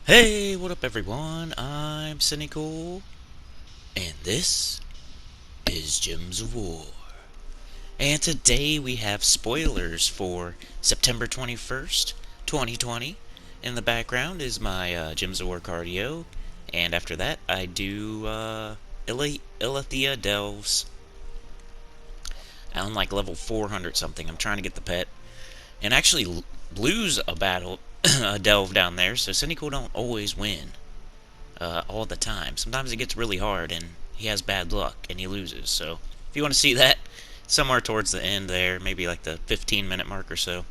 Hey, what up everyone? I'm Sinnycool, and this is Gems of War. And today we have spoilers for September 21st, 2020. In the background is my Gems of War cardio, and after that I do Ilithia Delves. I'm like level 400 something. I'm trying to get the pet. And actually lose a battle, a delve down there, so Sinnycool don't always win. All the time. Sometimes it gets really hard and he has bad luck and he loses. So if you want to see that, somewhere towards the end there, maybe like the 15-minute mark or so.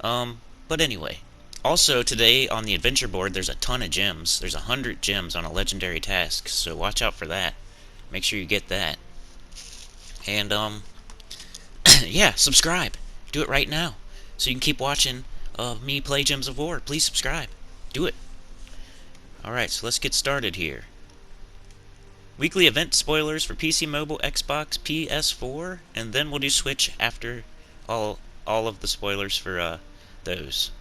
But anyway. Also today on the adventure board there's a ton of gems. There's 100 gems on a legendary task, so watch out for that. Make sure you get that. And yeah, subscribe. Do it right now. So you can keep watching me play Gems of War. Please subscribe. Do it. Alright, so let's get started here. Weekly event spoilers for PC, mobile, Xbox, PS4, and then we'll do Switch after all of the spoilers for those.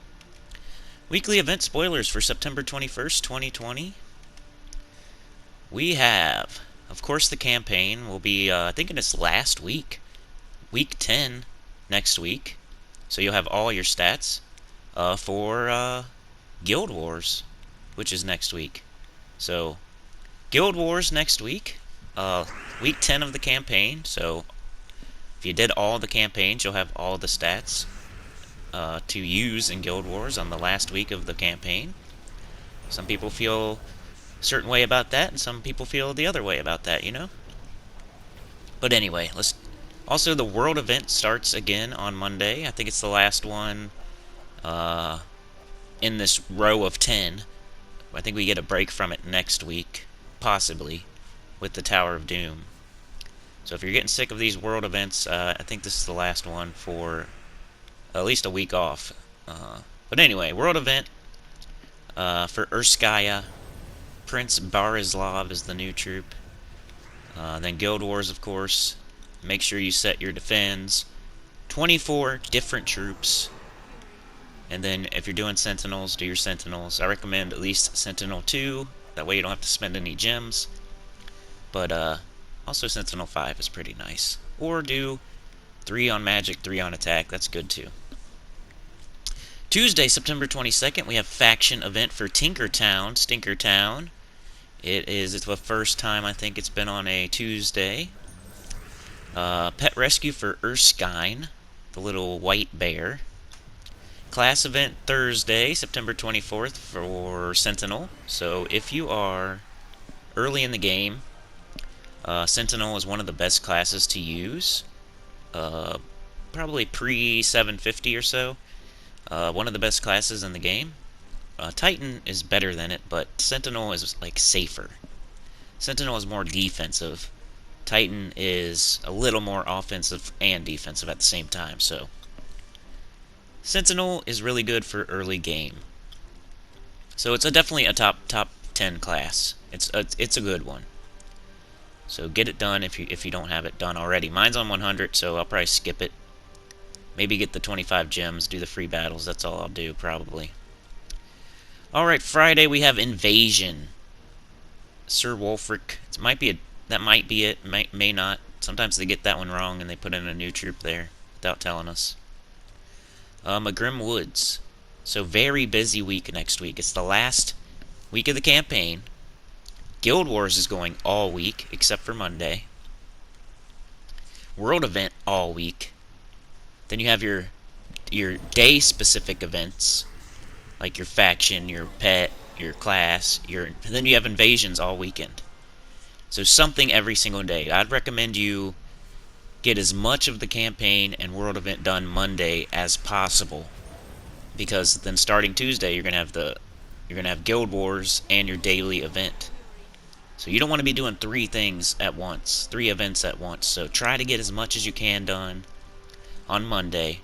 Weekly event spoilers for September 21st, 2020. We have, of course, the campaign will be, I think in its last week, week 10 next week. So you'll have all your stats for Guild Wars, which is next week. So Guild Wars next week, week 10 of the campaign, so if you did all the campaigns, you'll have all the stats to use in Guild Wars on the last week of the campaign. Some people feel a certain way about that, and some people feel the other way about that, you know? But anyway, let's... Also, the World event starts again on Monday. I think it's the last one in this row of 10. I think we get a break from it next week, possibly, with the Tower of Doom. So if you're getting sick of these world events, I think this is the last one for at least a week off. But anyway, world event for Urskaya. Prince Barislav is the new troop. Then Guild Wars, of course. Make sure you set your defense. 24 different troops. And then if you're doing Sentinels, do your Sentinels. I recommend at least Sentinel 2. That way you don't have to spend any gems. But also Sentinel 5 is pretty nice. Or do 3 on magic, 3 on attack. That's good too. Tuesday, September 22nd, we have faction event for Tinkertown, Stinkertown. It's the first time I think it's been on a Tuesday. Pet rescue for Erskine, the little white bear. Class event Thursday, September 24th for Sentinel. So if you are early in the game, Sentinel is one of the best classes to use. Probably pre-750 or so. One of the best classes in the game. Titan is better than it, but Sentinel is like safer. Sentinel is more defensive. Titan is a little more offensive and defensive at the same time, so Sentinel is really good for early game. So it's definitely a top 10 class. It's a good one. So get it done if you don't have it done already. Mine's on 100, so I'll probably skip it. Maybe get the 25 gems, do the free battles. That's all I'll do probably. All right, Friday we have Invasion. Sir Wolfric. That might be it. May not. Sometimes they get that one wrong and they put in a new troop there without telling us. Magrim Woods. So very busy week next week. It's the last week of the campaign. Guild Wars is going all week except for Monday. World event all week. Then you have your day specific events like your faction, your pet, your class, and then you have invasions all weekend. So something every single day. I'd recommend you get as much of the campaign and world event done Monday as possible, because then starting Tuesday you're gonna have Guild Wars and your daily event. So you don't want to be doing 3 things at once, 3 events at once. So try to get as much as you can done on Monday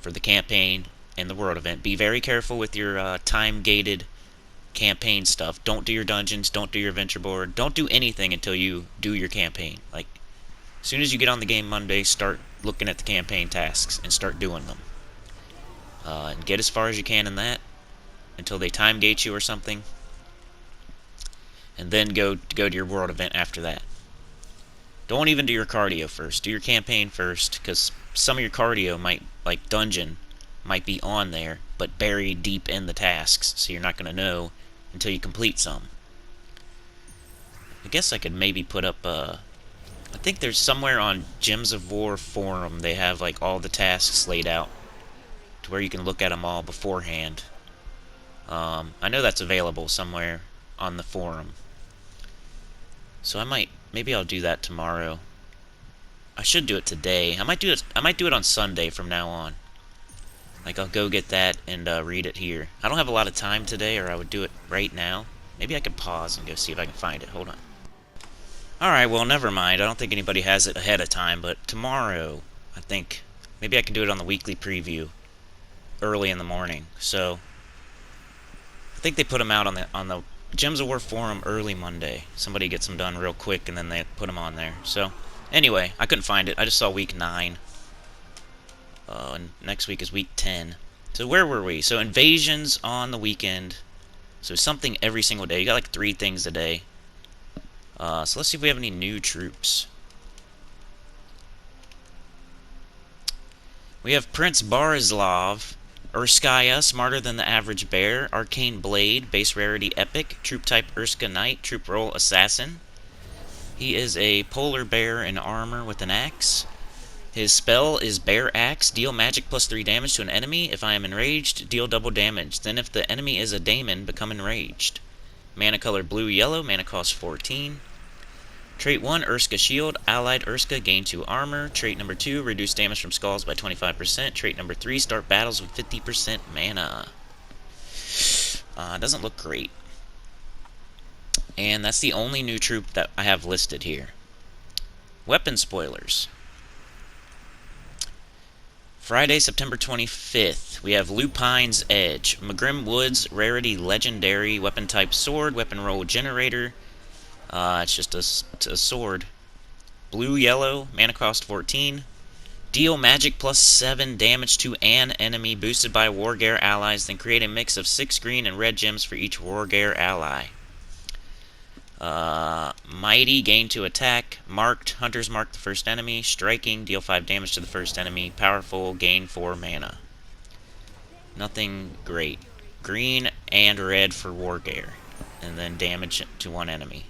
for the campaign and the world event. Be very careful with your time-gated campaign stuff. Don't do your dungeons, don't do your adventure board, don't do anything until you do your campaign. Like, as soon as you get on the game Monday, start looking at the campaign tasks and start doing them. And get as far as you can in that. until they time gate you or something, and then go to your world event after that. Don't even do your cardio first. Do your campaign first, because some of your cardio might, like dungeon, might be on there, but buried deep in the tasks, so you're not going to know until you complete some. I guess I could maybe put up I think there's somewhere on Gems of War forum they have like all the tasks laid out to where you can look at them all beforehand. I know that's available somewhere on the forum. So maybe I'll do that tomorrow. I should do it today. I might do it on Sunday from now on. Like, I'll go get that and read it here. I don't have a lot of time today, or I would do it right now. Maybe I could pause and go see if I can find it. Hold on. Alright, well, never mind. I don't think anybody has it ahead of time, but tomorrow, I think, maybe I can do it on the weekly preview early in the morning. So, I think they put them out on the Gems of War forum early Monday. Somebody gets them done real quick, and then they put them on there. So, anyway, I couldn't find it. I just saw week 9. And next week is week 10. So where were we? So invasions on the weekend. So something every single day. You got like 3 things a day. So let's see if we have any new troops. We have Prince Barislav, Urskaya, smarter than the average bear, Arcane Blade, base rarity epic, troop type Urska Knight, troop role assassin. He is a polar bear in armor with an axe. His spell is Bear Axe. Deal magic plus 3 damage to an enemy. If I am enraged, deal double damage. Then if the enemy is a daemon, become enraged. Mana color blue-yellow. Mana cost 14. Trait 1, Urska Shield. Allied Urska, gain 2 armor. Trait number 2, reduce damage from skulls by 25%. Trait number 3, start battles with 50% mana. Doesn't look great. And that's the only new troop that I have listed here. Weapon spoilers. Friday, September 25th, we have Lupine's Edge. Magrim Woods, rarity legendary, weapon type sword, weapon roll generator. It's just a sword. Blue-yellow, mana cost 14. Deal magic plus 7 damage to an enemy boosted by Wargear allies, then create a mix of 6 green and red gems for each Wargear ally. Mighty, gain 2 attack. Marked, hunters mark the first enemy. Striking, deal 5 damage to the first enemy. Powerful, gain 4 mana. Nothing great. Green and red for Wargear, and then damage to 1 enemy.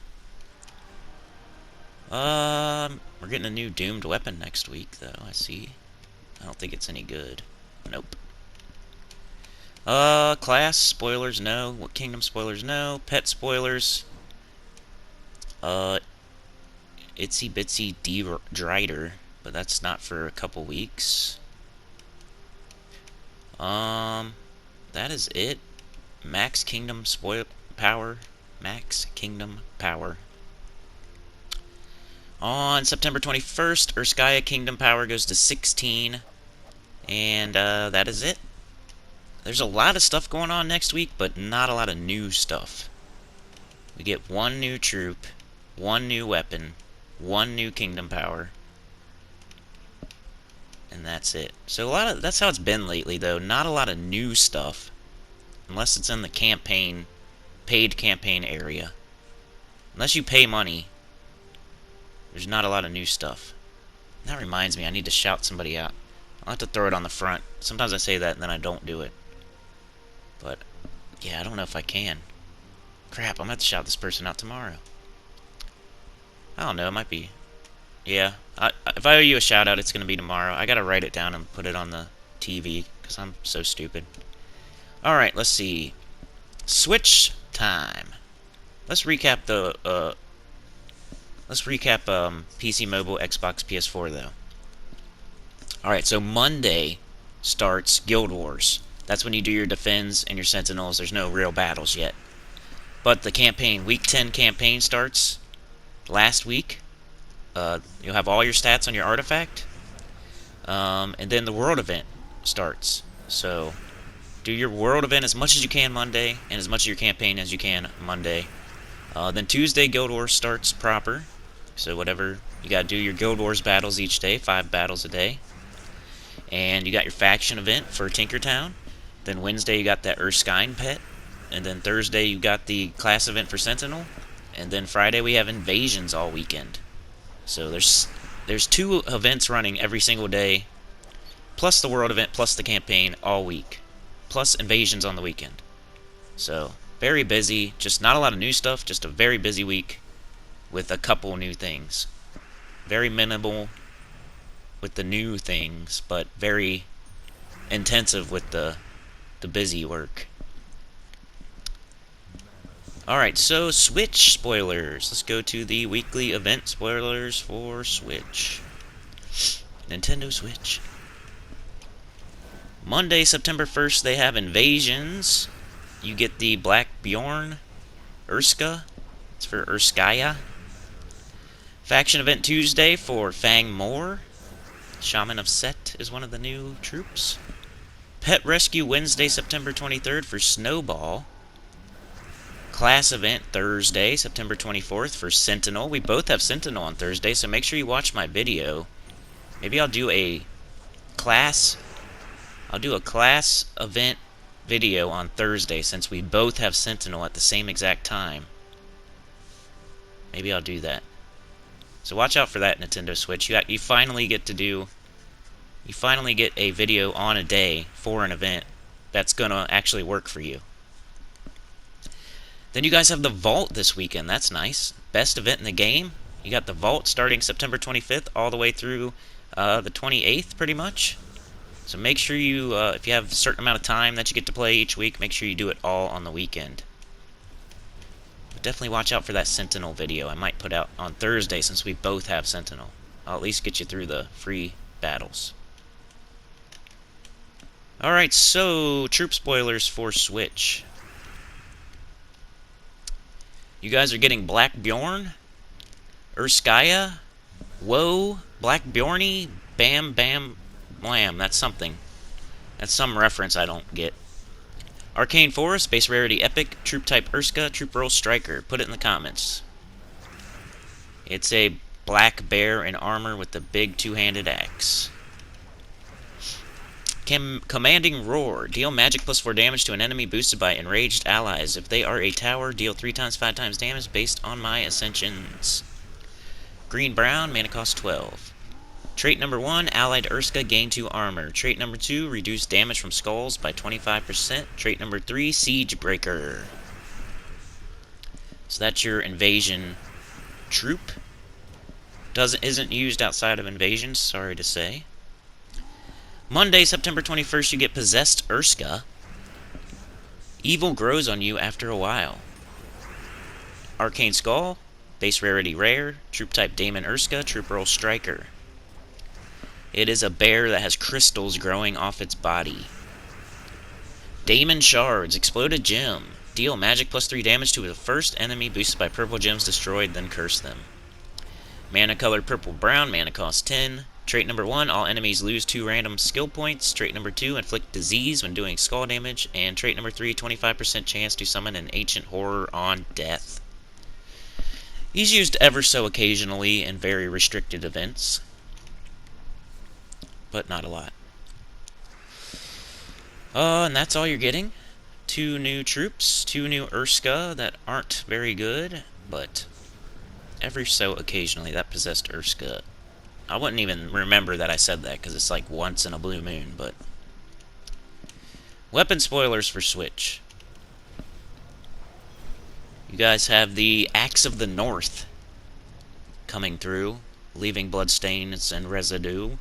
We're getting a new doomed weapon next week, though, I see. I don't think it's any good. Nope. Class spoilers, no. What kingdom spoilers, no. Pet spoilers. Itsy Bitsy Drider, but that's not for a couple weeks. That is it. Max Kingdom Power. Max Kingdom Power. On September 21st, Urskaya Kingdom Power goes to 16. And that is it. There's a lot of stuff going on next week, but not a lot of new stuff. We get 1 new troop, 1 new weapon, 1 new kingdom power, and that's it. So that's how it's been lately, though. Not a lot of new stuff, unless it's in the campaign, paid campaign area. Unless you pay money, there's not a lot of new stuff. That reminds me, I need to shout somebody out. I'll have to throw it on the front. Sometimes I say that and then I don't do it. But yeah, I don't know if I can. Crap, I'm gonna have to shout this person out tomorrow. I don't know, it might be. Yeah, if I owe you a shout out, it's gonna be tomorrow. I gotta write it down and put it on the TV, because I'm so stupid. Alright, let's see. Switch time. Let's recap PC, mobile, Xbox, PS4, though. Alright, so Monday starts Guild Wars. That's when you do your defends and your Sentinels. There's no real battles yet. But the campaign, Week 10 campaign starts last week. You'll have all your stats on your artifact. And then the world event starts. So do your world event as much as you can Monday, and as much of your campaign as you can Monday. Then Tuesday, Guild Wars starts proper. So whatever, you gotta do your Guild Wars battles each day, 5 battles a day. And you got your faction event for Tinkertown. Then Wednesday you got that Erskine pet. And then Thursday you got the class event for Sentinel. And then Friday we have invasions all weekend. So there's 2 events running every single day, plus the world event, plus the campaign all week, plus invasions on the weekend. So very busy, just not a lot of new stuff, just a very busy week with a couple new things. Very minimal with the new things, but very intensive with the busy work. Alright, so Switch spoilers. Let's go to the weekly event spoilers for Switch. Nintendo Switch. Monday, September 1st, they have Invasions. You get the Black Bjorn, Urska. It's for Urskaya. Faction event Tuesday for Fang Moor. Shaman of Sept is one of the new troops. Pet Rescue Wednesday, September 23rd for Snowball. Class event Thursday, September 24th for Sentinel. We both have Sentinel on Thursday, so make sure you watch my video. Maybe I'll do a class event video on Thursday since we both have Sentinel at the same exact time. Maybe I'll do that. So watch out for that, Nintendo Switch. You finally get a video on a day for an event that's gonna actually work for you. Then you guys have the Vault this weekend. That's nice. Best event in the game. You got the Vault starting September 25th all the way through the 28th, pretty much. So make sure you, if you have a certain amount of time that you get to play each week, make sure you do it all on the weekend. But definitely watch out for that Sentinel video I might put out on Thursday since we both have Sentinel. I'll at least get you through the free battles. Alright, so troop spoilers for Switch. You guys are getting Black Bjorn, Urskaya, Whoa, Black Bjorny, Bam Bam Blam. That's something. That's some reference I don't get. Arcane Forest, base rarity Epic, troop type Urska, troop roll Striker. Put it in the comments. It's a black bear in armor with the big 2-handed axe. Commanding Roar. Deal magic plus 4 damage to an enemy boosted by enraged allies. If they are a tower, deal 3 times 5 times damage based on my ascensions. Green-brown, mana cost 12. Trait number 1, allied Urska, gain 2 armor. Trait number 2, reduce damage from skulls by 25%. Trait number 3, Siege Breaker. So that's your invasion troop. Isn't used outside of invasions, sorry to say. Monday, September 21st, you get Possessed Urska. Evil grows on you after a while. Arcane Skull, base rarity rare, troop type Daemon Urska, troop roll Striker. It is a bear that has crystals growing off its body. Daemon Shards, exploded gem. Deal magic plus 3 damage to the first enemy boosted by purple gems destroyed, then curse them. Mana color purple-brown, mana cost 10. Trait number 1, all enemies lose 2 random skill points. Trait number 2, inflict disease when doing skull damage. And trait number 3, 25% chance to summon an ancient horror on death. He's used ever so occasionally in very restricted events, but not a lot. And that's all you're getting. 2 new troops, 2 new Urska that aren't very good, but ever so occasionally that Possessed Urska. I wouldn't even remember that I said that because it's like once in a blue moon, but... Weapon spoilers for Switch. You guys have the Axe of the North coming through, leaving bloodstains and residue.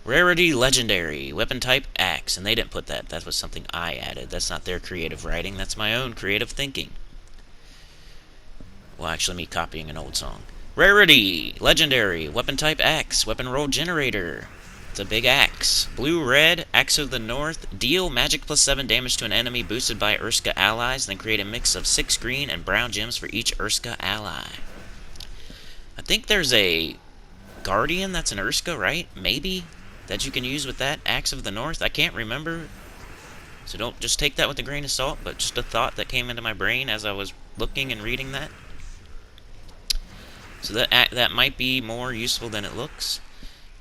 Rarity Legendary, weapon type Axe, and they didn't put that. That was something I added. That's not their creative writing, that's my own creative thinking. Well, actually me copying an old song. Rarity Legendary, weapon type Axe, weapon roll generator. It's a big axe. Blue-red, Axe of the North. Deal magic plus 7 damage to an enemy boosted by Urska allies, then create a mix of 6 green and brown gems for each Urska ally. I think there's a Guardian that's an Urska, right? Maybe? That you can use with that Axe of the North. I can't remember. So don't just take that with a grain of salt, but just a thought that came into my brain as I was looking and reading that. So that might be more useful than it looks.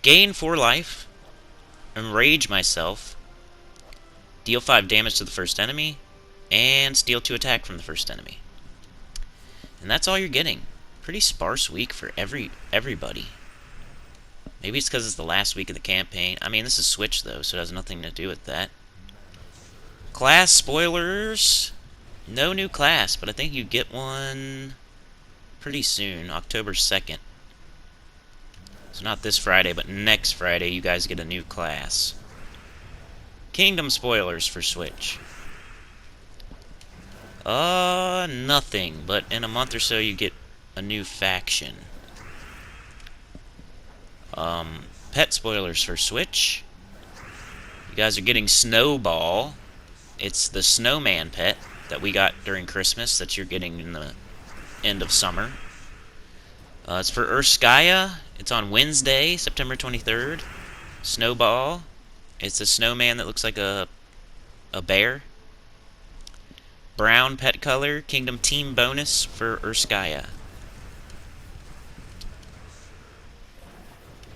Gain 4 life. Enrage myself. Deal 5 damage to the first enemy. and steal 2 attack from the first enemy. And that's all you're getting. Pretty sparse week for everybody. Maybe it's because it's the last week of the campaign. I mean, this is Switch, though, so it has nothing to do with that. Class spoilers. No new class, but I think you get one pretty soon, October 2nd. So not this Friday, but next Friday, you guys get a new class. Kingdom spoilers for Switch. Nothing, but in a month or so you get a new faction. Pet spoilers for Switch. You guys are getting Snowball. It's the snowman pet that we got during Christmas that you're getting in the end of summer. It's for Urskaya. It's on Wednesday, September 23rd. Snowball. It's a snowman that looks like a bear. Brown pet color. Kingdom team bonus for Urskaya.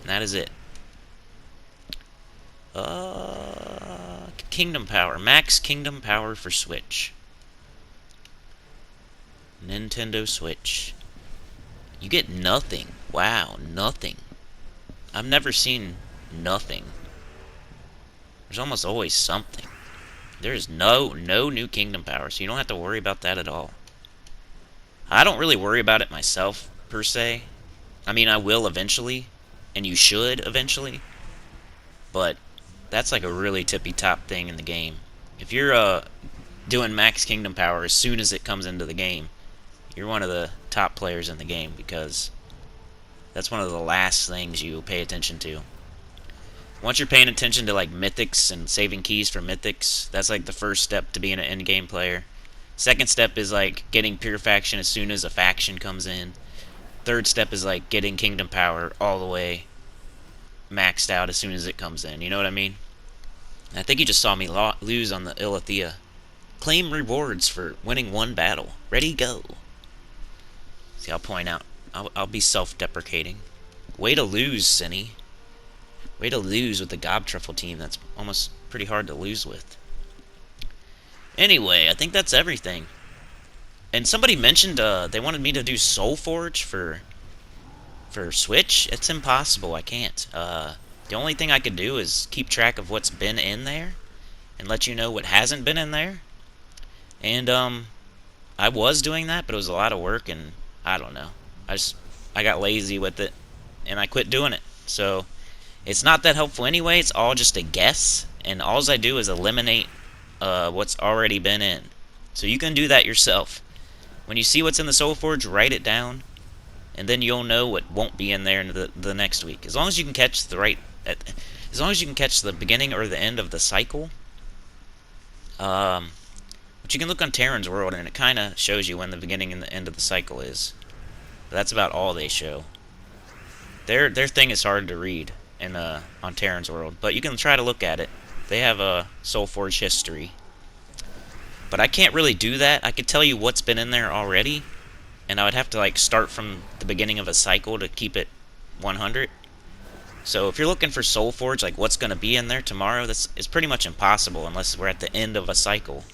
And that is it. Kingdom power. Max kingdom power for Switch. Nintendo Switch. You get nothing. Wow, nothing. I've never seen nothing. There's almost always something. There's no new kingdom power, so you don't have to worry about that at all. I don't really worry about it myself, per se. I mean, I will eventually, and you should eventually. But that's like a really tippy-top thing in the game. If you're doing max kingdom power as soon as it comes into the game, you're one of the top players in the game, because that's one of the last things you pay attention to. Once you're paying attention to like mythics and saving keys for mythics, that's like the first step to being an end-game player. Second step is like getting pure faction as soon as a faction comes in. Third step is like getting kingdom power all the way maxed out as soon as it comes in. You know what I mean? I think you just saw me lose on the Ilithia. Claim rewards for winning 1 battle. Ready, go. See, I'll point out. I'll be self-deprecating. Way to lose, Sinny. Way to lose with the Gobtruffle team. That's almost pretty hard to lose with. Anyway, I think that's everything. And somebody mentioned they wanted me to do soulforge for Switch. It's impossible. I can't. The only thing I could do is keep track of what's been in there and let you know what hasn't been in there. And I was doing that, but it was a lot of work, and I don't know. I got lazy with it, and I quit doing it. So it's not that helpful anyway. It's all just a guess, and all I do is eliminate what's already been in. So you can do that yourself. When you see what's in the soulforge, write it down, and then you'll know what won't be in there in the next week. As long as you can catch as long as you can catch the beginning or the end of the cycle. But you can look on Terran's World, and it kind of shows you when the beginning and the end of the cycle is. But that's about all they show. Their thing is hard to read on Terran's World, but you can try to look at it. They have a soulforge history. But I can't really do that. I could tell you what's been in there already, and I would have to like start from the beginning of a cycle to keep it 100. So if you're looking for soulforge, like what's going to be in there tomorrow, it's pretty much impossible unless we're at the end of a cycle.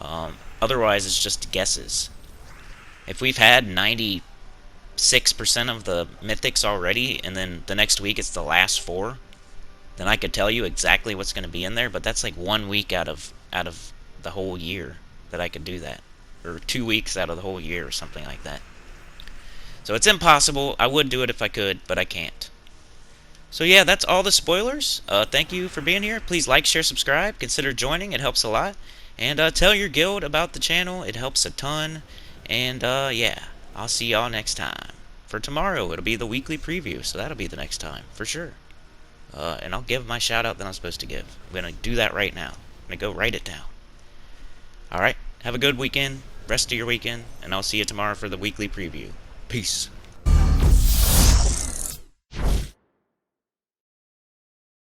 Otherwise, it's just guesses. If we've had 96% of the mythics already, and then the next week it's the last 4, then I could tell you exactly what's going to be in there. But that's like 1 week out of the whole year that I could do that, or 2 weeks out of the whole year, or something like that. So it's impossible. I would do it if I could, but I can't. So yeah, that's all the spoilers. Thank you for being here. Please like, share, subscribe. Consider joining. It helps a lot. And tell your guild about the channel. It helps a ton. And yeah, I'll see y'all next time. For tomorrow, it'll be the weekly preview, so that'll be the next time, for sure. And I'll give my shout out that I'm supposed to give. I'm going to do that right now. I'm going to go write it down. Alright, have a good weekend, rest of your weekend, and I'll see you tomorrow for the weekly preview. Peace.